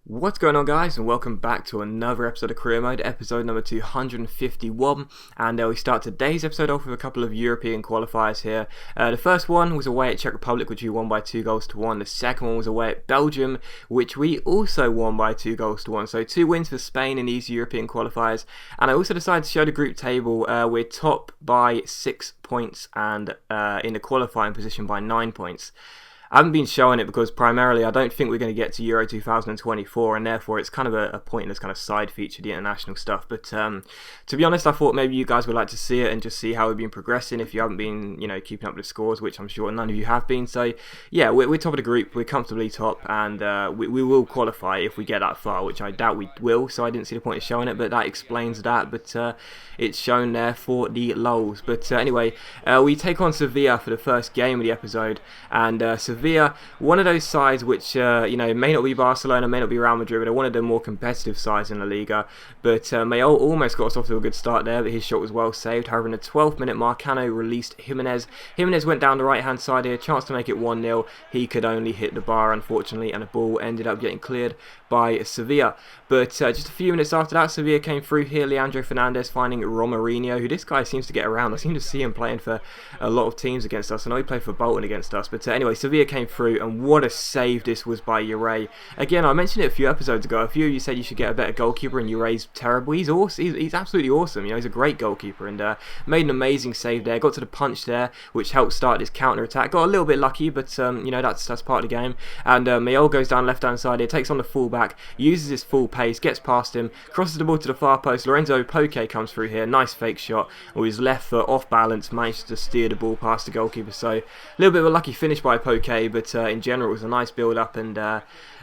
What's going on, guys, and welcome back to another episode of Career Mode, episode number 251, and we start today's episode off with a couple of European qualifiers here. The first one was away at Czech Republic, which we won by 2-1. The second one was away at Belgium, which we also won by 2-1. So 2 wins for Spain in these European qualifiers, and I also decided to show the group table. We're top by 6 points and in the qualifying position by 9 points. I haven't been showing it because primarily I don't think we're going to get to Euro 2024, and therefore it's kind of a pointless kind of side feature, the international stuff. But to be honest, I thought maybe you guys would like to see it and just see how we've been progressing if you haven't been, keeping up with the scores, which I'm sure none of you have been. So yeah, we're top of the group, we're comfortably top, and we will qualify if we get that far, which I doubt we will, so I didn't see the point of showing it, but that explains that. But it's shown there for the lols. But anyway, we take on Sevilla for the first game of the episode, and Sevilla, one of those sides which may not be Barcelona, may not be Real Madrid, but they're one of the more competitive sides in La Liga. But Mayol almost got us off to a good start there, but his shot was well saved. However, in the 12th minute, Marcano released Jimenez. Jimenez went down the right hand side here, chance to make it 1-0. He could only hit the bar, unfortunately, and the ball ended up getting cleared by Sevilla. But just a few minutes after that, Sevilla came through here. Leandro Fernandez finding Romarinho, who this guy seems to get around. I seem to see him playing for a lot of teams against us. I know he played for Bolton against us, but anyway, Sevilla came through, and what a save this was by Ure. Again, I mentioned it a few episodes ago. A few of you said you should get a better goalkeeper, and Ure's terrible. He's awesome. He's absolutely awesome. He's a great goalkeeper, and made an amazing save there. Got to the punch there, which helped start his counter attack. Got a little bit lucky, but that's part of the game. And Mayol goes down left hand side here, takes on the fullback, uses his full pace, gets past him, crosses the ball to the far post. Lorenzo Poke comes through here, nice fake shot, with his left foot off balance, managed to steer the ball past the goalkeeper. So a little bit of a lucky finish by Poke, but in general it was a nice build up, and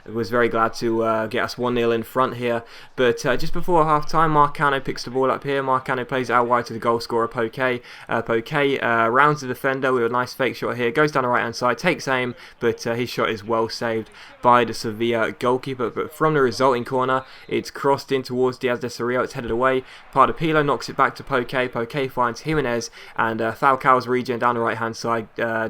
was very glad to get us 1-0 in front here. But just before half time, Marcano picks the ball up here. Marcano plays it out wide to the goal scorer Poke. Poke rounds the defender with a nice fake shot here, goes down the right hand side, takes aim, but his shot is well saved by the Sevilla goalkeeper. But from the resulting corner, it's crossed in towards Diaz de Cerrillo, it's headed away. Pardapilo knocks it back to Poke. Poke finds Jimenez, and Falcao's regen down the right hand side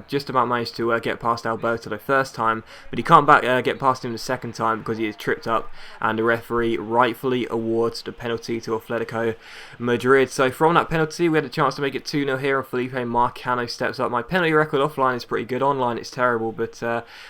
just about managed to get past Alberto the first time, but he can't get past him the second time because he is tripped up, and the referee rightfully awards the penalty to Atletico Madrid. So from that penalty, we had a chance to make it 2-0 here, and Felipe Marcano steps up. My penalty record offline is pretty good, online it's terrible, but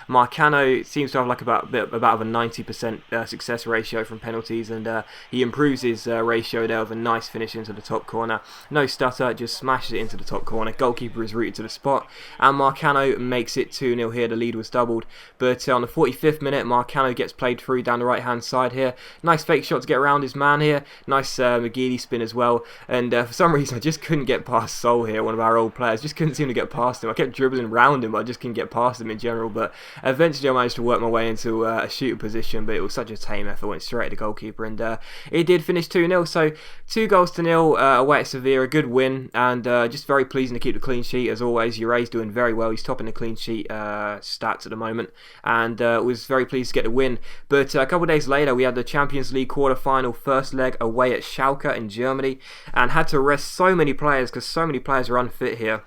Marcano seems to have like about a 90% success ratio from penalties, and he improves his ratio there with a nice finish into the top corner. No stutter, just smashes it into the top corner. Goalkeeper is rooted to the spot, and Marcano makes it 2-0 here. The lead was doubled, but on the 45th minute, Marcano gets played through down the right hand side here. Nice fake shot to get around his man here. Nice McGeady spin as well, and for some reason I just couldn't get past Sol here, one of our old players. Just couldn't seem to get past him. I kept dribbling around him, but I just couldn't get past him in general. But eventually I managed to work my way into a shooter position, but it was such a tame effort. Went straight at the goalkeeper, and it did finish 2-0. So 2-0 away at Sevilla, a good win, and just very pleasing to keep the clean sheet as always. Ure's doing very well. He's topping the clean sheet stats at the moment, and was very pleased to get the win. But a couple of days later, we had the Champions League quarter-final first leg away at Schalke in Germany, and had to rest so many players because so many players are unfit here.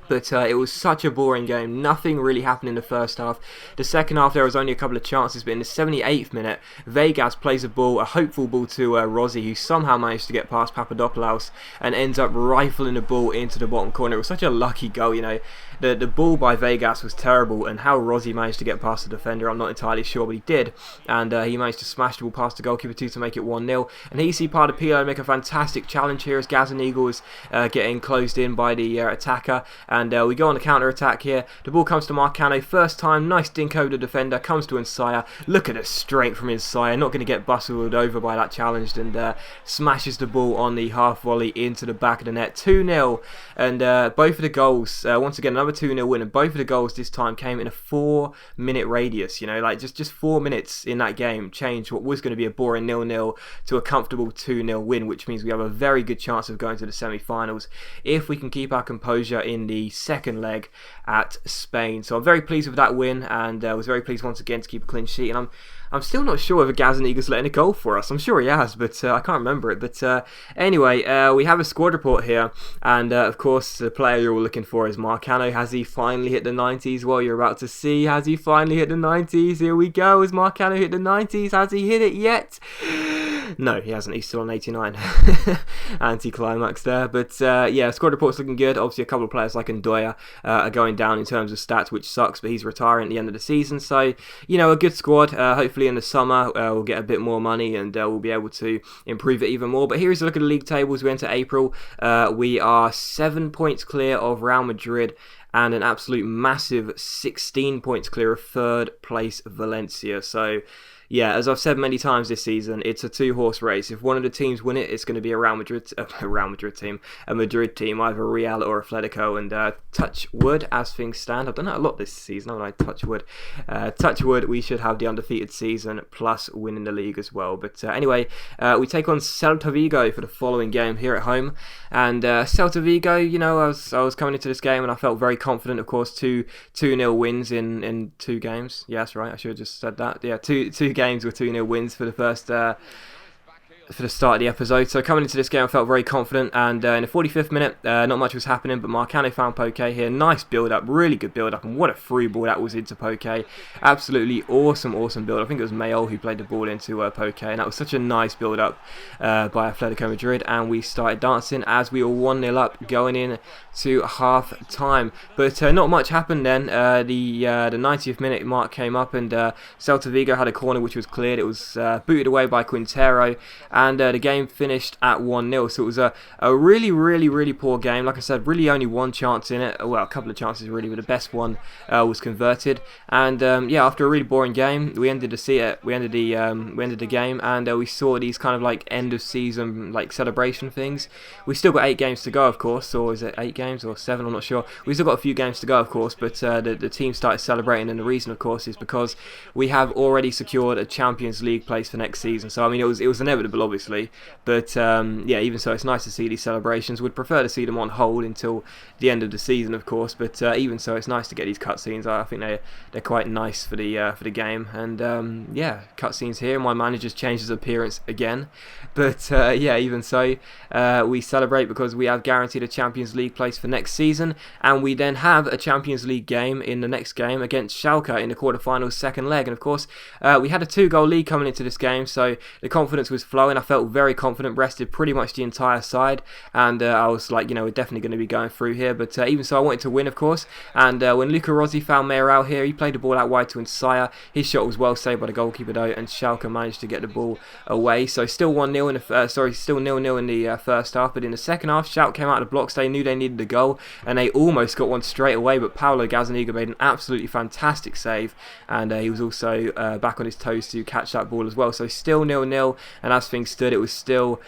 But it was such a boring game. Nothing really happened in the first half. The second half, there was only a couple of chances, but in the 78th minute, Vegas plays a hopeful ball to Rossi, who somehow managed to get past Papadopoulos and ends up rifling the ball into the bottom corner. It was such a lucky goal, The ball by Vegas was terrible, and how Rossi managed to get past the defender, I'm not entirely sure, but he did. And he managed to smash the ball past the goalkeeper too to make it 1-0. And here you see Pardapilo make a fantastic challenge here as Gazan Eagles getting closed in by the attacker. And we go on the counter-attack here. The ball comes to Marcano. First time, nice dink over the defender. Comes to Insaya. Look at the strength from Insaya. Not going to get bustled over by that challenge. And smashes the ball on the half volley into the back of the net. 2-0. And both of the goals, once again, another 2-0 win. And both of the goals this time came in a 4-minute radius. Just 4 minutes in that game changed what was going to be a boring 0-0 to a comfortable 2-0 win, which means we have a very good chance of going to the semi-finals if we can keep our composure in the second leg at Spain. So I'm very pleased with that win, and was very pleased once again to keep a clean sheet. And I'm still not sure whether Gazaniga's letting a goal for us. I'm sure he has, but I can't remember it. But anyway, we have a squad report here, and of course the player you're all looking for is Marcano. Has he finally hit the 90s? Well, you're about to see. Has he finally hit the 90s? Here we go. Has Marcano hit the 90s? Has he hit it yet? No, he hasn't. He's still on 89. Anti-climax there. But yeah, squad report's looking good. Obviously, a couple of players like Ndoya are going down in terms of stats, which sucks, but he's retiring at the end of the season. So, you know, a good squad. Hopefully in the summer, we'll get a bit more money and we'll be able to improve it even more. But here's a look at the league tables. We enter April. We are 7 points clear of Real Madrid and an absolute massive 16 points clear of third place Valencia. So, yeah, as I've said many times this season, it's a two-horse race. If one of the teams win it, it's going to be a Madrid team, either Real or Atletico. And touch wood, as things stand. I've done that a lot this season, haven't I? Touch wood. Touch wood, we should have the undefeated season plus winning the league as well. But anyway, we take on Celta Vigo for the following game here at home. And Celta Vigo, you know, I was coming into this game and I felt very confident. Of course, 2-0 wins in 2 games. Yeah, that's right. I should have just said that. Yeah, two games with 2-0 wins for the first for the start of the episode. So coming into this game I felt very confident, and in the 45th minute not much was happening, but Marcano found Poke here. Nice build up, really good build up, and what a free ball that was into Poke. Absolutely awesome build. I think it was Mayol who played the ball into Poke, and that was such a nice build up by Atletico Madrid, and we started dancing as we were 1-0 up going in to half time. But not much happened then. The 90th minute mark came up, and Celta Vigo had a corner which was cleared. It was booted away by Quintero, and the game finished at 1-0. So it was a really poor game. Like I said, really only one chance in it. Well, a couple of chances really, but the best one was converted. And yeah, after a really boring game, we ended the game, and we saw these kind of like end of season like celebration things. We still got 8 games to go, of course, or is it 8 games or 7? I'm not sure. We still got a few games to go, of course, but the team started celebrating, and the reason, of course, is because we have already secured a Champions League place for next season. So I mean, it was inevitable, obviously, but yeah, even so, it's nice to see these celebrations. Would prefer to see them on hold until the end of the season, of course, but even so, it's nice to get these cutscenes. I think they're quite nice for the game. And yeah, cutscenes here. My manager's changed his appearance again, but yeah, even so, we celebrate because we have guaranteed a Champions League place for next season, and we then have a Champions League game in the next game against Schalke in the quarterfinals, second leg. And of course, we had a 2-goal lead coming into this game, so the confidence was flowing. I felt very confident, rested pretty much the entire side, and I was like, you know, we're definitely going to be going through here. But even so, I wanted to win, of course, and when Luca Rossi found Villarreal here, he played the ball out wide to Ensaya. His shot was well saved by the goalkeeper though, and Schalke managed to get the ball away. So still 1-0 in the still 0-0 in the first half, but in the second half, Schalke came out of the blocks. They knew they needed a goal, and they almost got one straight away, but Paulo Gazaniga made an absolutely fantastic save, and he was also back on his toes to catch that ball as well. So still 0-0, and as things stood, it was still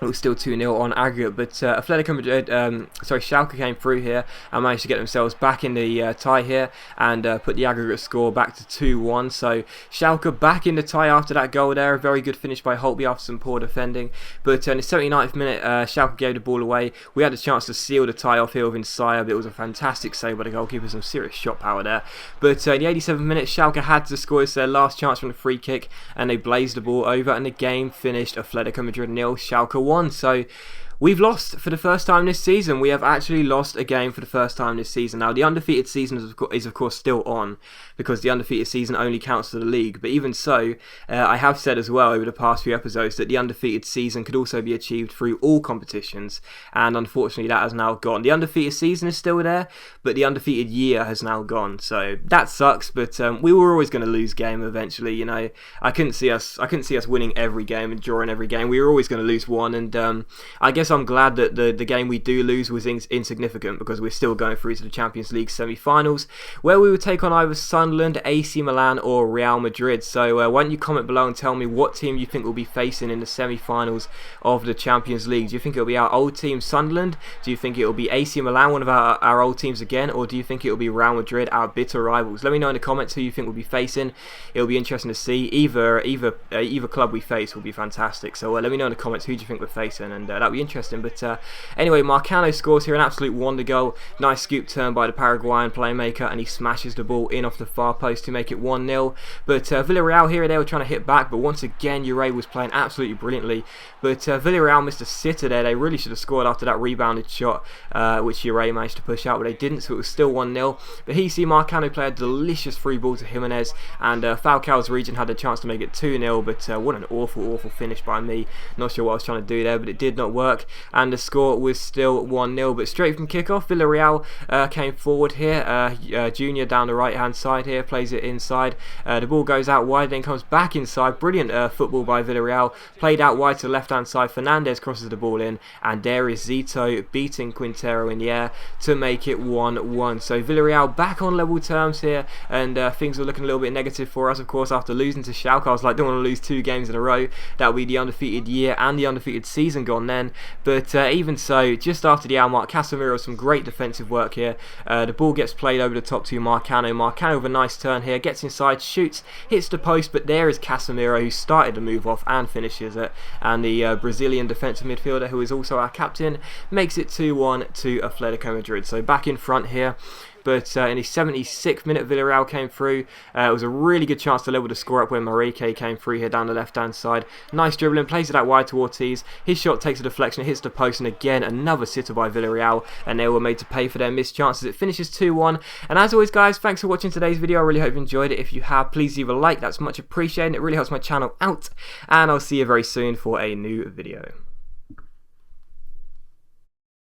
it was still 2-0 on aggregate, but Atletico Madrid, Schalke came through here and managed to get themselves back in the tie here and put the aggregate score back to 2-1. So Schalke back in the tie after that goal there. A very good finish by Holtby after some poor defending. But in the 79th minute, Schalke gave the ball away. We had a chance to seal the tie off here with Ensaya, but it was a fantastic save by the goalkeeper. Some serious shot power there. But in the 87th minute, Schalke had to score. It's their last chance from the free kick, and they blazed the ball over, and the game finished Atletico Madrid 0, Schalke 1. So we've lost for the first time this season. We have actually lost a game for the first time this season. Now, the undefeated season is of course still on, because the undefeated season only counts for the league. But even so, I have said as well over the past few episodes that the undefeated season could also be achieved through all competitions, and unfortunately that has now gone. The undefeated season is still there, but the undefeated year has now gone. So that sucks, but we were always going to lose game eventually. You know, I couldn't see us winning every game and drawing every game. We were always going to lose one, and I guess I'm glad that the game we do lose was insignificant, because we're still going through to the Champions League semi-finals, where we would take on either Sunderland, AC Milan or Real Madrid. So why don't you comment below and tell me what team you think we'll be facing in the semi-finals of the Champions League. Do you think it'll be our old team Sunderland? Do you think it'll be AC Milan, one of our old teams again? Or do you think it'll be Real Madrid, our bitter rivals? Let me know in the comments who you think we'll be facing. It'll be interesting to see. Either club we face will be fantastic. So let me know in the comments who do you think we're facing, and that'll be interesting. interesting. But anyway, Marcano scores here, an absolute wonder goal. Nice scoop turn by the Paraguayan playmaker, and he smashes the ball in off the far post to make it 1-0. But Villarreal here, they were trying to hit back, but once again Ure was playing absolutely brilliantly. But Villarreal missed a sitter there. They really should have scored after that rebounded shot, which Ure managed to push out, but they didn't, so it was still 1-0. But here you see Marcano play a delicious free ball to Jimenez, and Falcao's region had a chance to make it 2-0, but what an awful finish by me. Not sure what I was trying to do there, but it did not work, and the score was still 1-0. But straight from kickoff, Villarreal came forward here. Junior down the right hand side here, plays it inside. The ball goes out wide, then comes back inside. Brilliant football by Villarreal. Played out wide to the left hand side. Fernandez crosses the ball in, and there is Zito beating Quintero in the air to make it 1-1. So Villarreal back on level terms here, and things were looking a little bit negative for us, of course, after losing to Schalke. I was like, don't want to lose 2 games in a row. That would be the undefeated year and the undefeated season gone then. But even so, just after the hour mark, Casemiro, some great defensive work here. The ball gets played over the top to Marcano. Marcano with a nice turn here, gets inside, shoots, hits the post, but there is Casemiro, who started to move off and finishes it. And the Brazilian defensive midfielder, who is also our captain, makes it 2-1 to Atletico Madrid. So back in front here. But in the 76th minute, Villarreal came through. It was a really good chance to level the score up when Marique came through here down the left-hand side. Nice dribbling, plays it out wide to Ortiz. His shot takes a deflection, hits the post, and again, another sitter by Villarreal, and they were made to pay for their missed chances. It finishes 2-1. And as always, guys, thanks for watching today's video. I really hope you enjoyed it. If you have, please leave a like. That's much appreciated. It really helps my channel out. And I'll see you very soon for a new video.